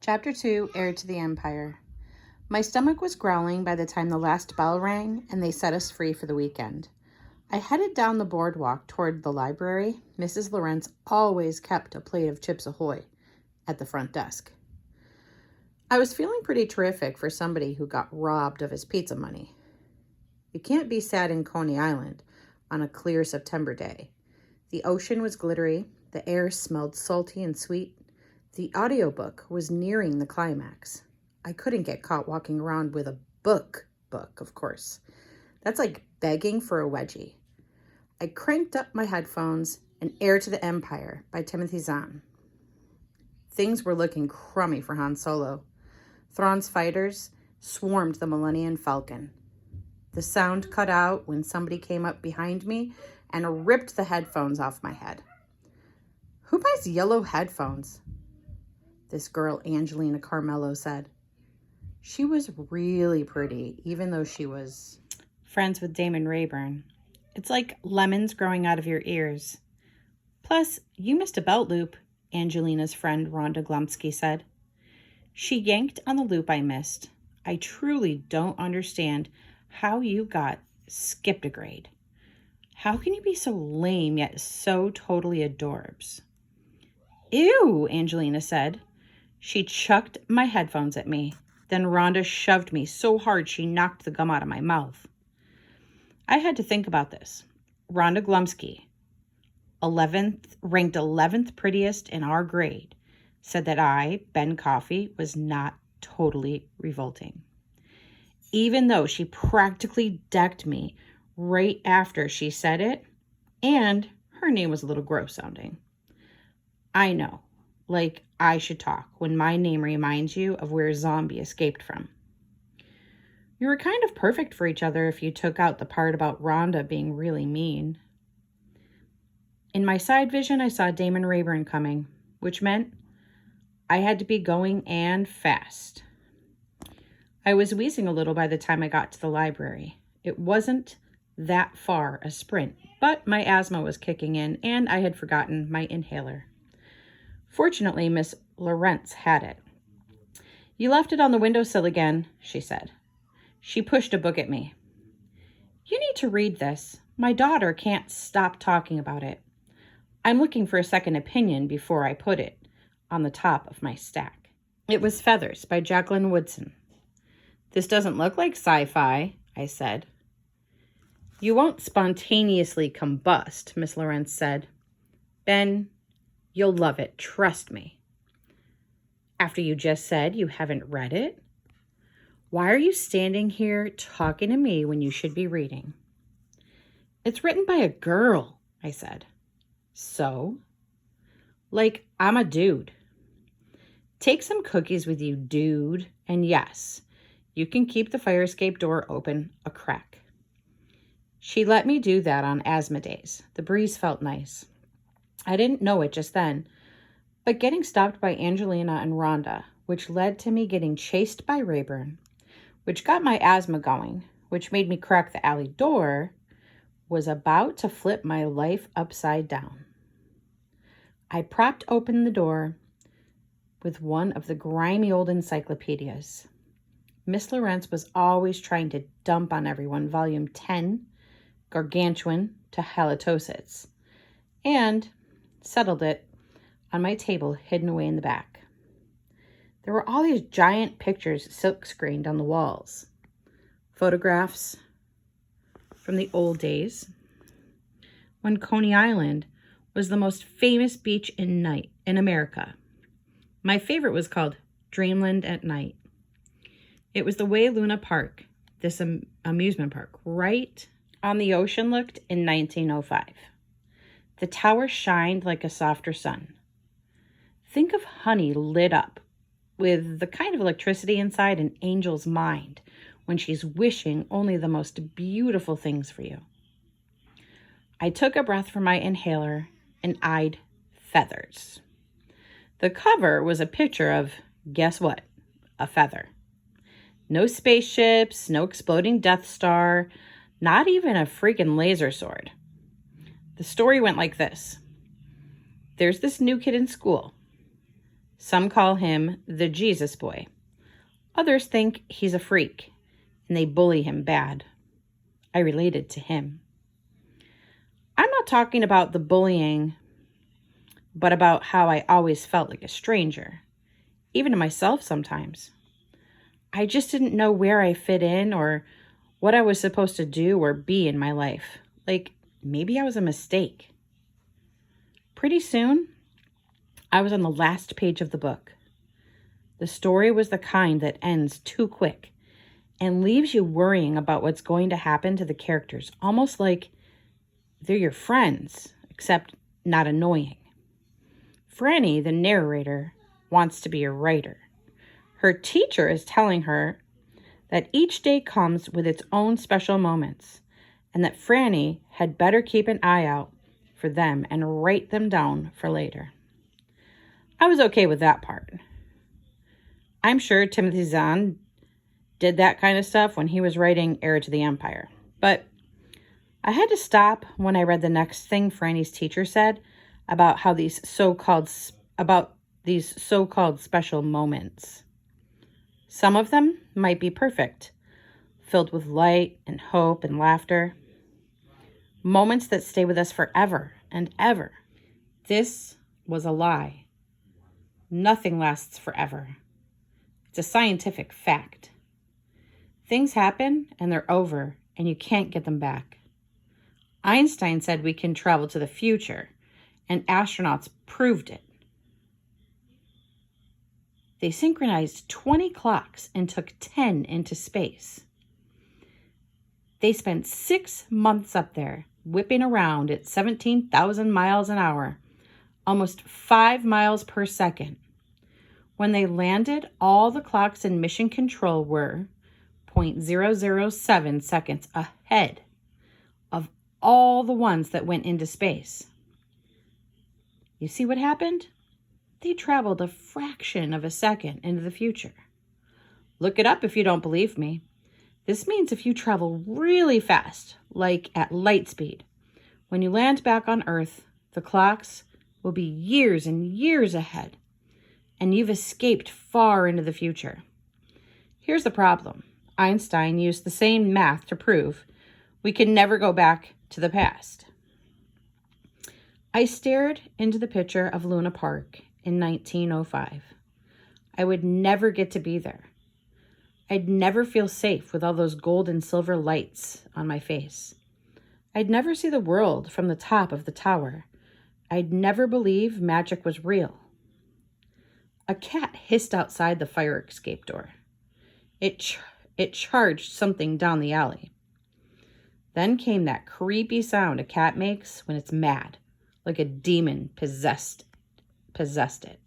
Chapter 2, Heir to the Empire. My stomach was growling by the time the last bell rang and they set us free for the weekend. I headed down the boardwalk toward the library. Mrs. Lawrence always kept a plate of Chips Ahoy at the front desk. I was feeling pretty terrific for somebody who got robbed of his pizza money. You can't be sad in Coney Island on a clear September day. The ocean was glittery, the air smelled salty and sweet. The audiobook was nearing the climax. I couldn't get caught walking around with a book, of course. That's like begging for a wedgie. I cranked up my headphones and Heir to the Empire by Timothy Zahn. Things were looking crummy for Han Solo. Thrawn's fighters swarmed the Millennium Falcon. The sound cut out when somebody came up behind me and ripped the headphones off my head. Who buys yellow headphones? This girl, Angelina Carmelo, said. She was really pretty, even though she was friends with Damon Rayburn. It's like lemons growing out of your ears. Plus, you missed a belt loop, Angelina's friend Rhonda Glumsky said. She yanked on the loop I missed. I truly don't understand how you got skipped a grade. How can you be so lame yet so totally adorbs? Ew, Angelina said. She chucked my headphones at me. Then Rhonda shoved me so hard she knocked the gum out of my mouth. I had to think about this. Rhonda Glumsky, ranked 11th prettiest in our grade, said that I, Ben Coffey, was not totally revolting. Even though she practically decked me right after she said it, and her name was a little gross sounding. I know, like I should talk when my name reminds you of where Zombie escaped from. You were kind of perfect for each other if you took out the part about Rhonda being really mean. In my side vision, I saw Damon Rayburn coming, which meant I had to be going and fast. I was wheezing a little by the time I got to the library. It wasn't that far a sprint, but my asthma was kicking in and I had forgotten my inhaler. Fortunately, Miss Lawrence had it. You left it on the windowsill again, she said. She pushed a book at me. You need to read this. My daughter can't stop talking about it. I'm looking for a second opinion before I put it on the top of my stack. It was Feathers by Jacqueline Woodson. This doesn't look like sci-fi, I said. You won't spontaneously combust, Miss Lawrence said. Ben, you'll love it, trust me. After you just said you haven't read it? Why are you standing here talking to me when you should be reading? It's written by a girl, I said. So? Like, I'm a dude. Take some cookies with you, dude. And yes, you can keep the fire escape door open a crack. She let me do that on asthma days. The breeze felt nice. I didn't know it just then, but getting stopped by Angelina and Rhonda, which led to me getting chased by Rayburn, which got my asthma going, which made me crack the alley door, was about to flip my life upside down. I propped open the door with one of the grimy old encyclopedias. Miss Lawrence was always trying to dump on everyone Volume 10, Gargantuan to Halitosis, and settled it on my table hidden away in the back. There were all these giant pictures silk-screened on the walls. Photographs from the old days when Coney Island was the most famous beach in America. My favorite was called Dreamland at Night. It was the way Luna Park, this amusement park, right on the ocean looked in 1905. The tower shined like a softer sun. Think of honey lit up with the kind of electricity inside an angel's mind when she's wishing only the most beautiful things for you. I took a breath from my inhaler and eyed Feathers. The cover was a picture of, guess what? A feather. No spaceships, no exploding Death Star, not even a freaking laser sword. The story went like this. There's this new kid in school. Some call him the Jesus boy. Others think he's a freak, and they bully him bad. I related to him. I'm not talking about the bullying, but about how I always felt like a stranger, even to myself sometimes. I just didn't know where I fit in or what I was supposed to do or be in my life. Like, maybe I was a mistake. Pretty soon, I was on the last page of the book. The story was the kind that ends too quick and leaves you worrying about what's going to happen to the characters, almost like they're your friends, except not annoying. Franny, the narrator, wants to be a writer. Her teacher is telling her that each day comes with its own special moments, and that Franny had better keep an eye out for them and write them down for later. I was okay with that part. I'm sure Timothy Zahn did that kind of stuff when he was writing Heir to the Empire, but I had to stop when I read the next thing Franny's teacher said about these so-called special moments. Some of them might be perfect, filled with light and hope and laughter. Moments that stay with us forever and ever. This was a lie. Nothing lasts forever. It's a scientific fact. Things happen and they're over and you can't get them back. Einstein said we can travel to the future, and astronauts proved it. They synchronized 20 clocks and took 10 into space. They spent 6 months up there, whipping around at 17,000 miles an hour, almost 5 miles per second. When they landed, all the clocks in mission control were 0.007 seconds ahead of all the ones that went into space. You see what happened? They traveled a fraction of a second into the future. Look it up if you don't believe me. This means if you travel really fast, like at light speed, when you land back on Earth, the clocks will be years and years ahead, and you've escaped far into the future. Here's the problem. Einstein used the same math to prove we can never go back to the past. I stared into the picture of Luna Park in 1905. I would never get to be there. I'd never feel safe with all those gold and silver lights on my face. I'd never see the world from the top of the tower. I'd never believe magic was real. A cat hissed outside the fire escape door. It charged something down the alley. Then came that creepy sound a cat makes when it's mad, like a demon possessed it.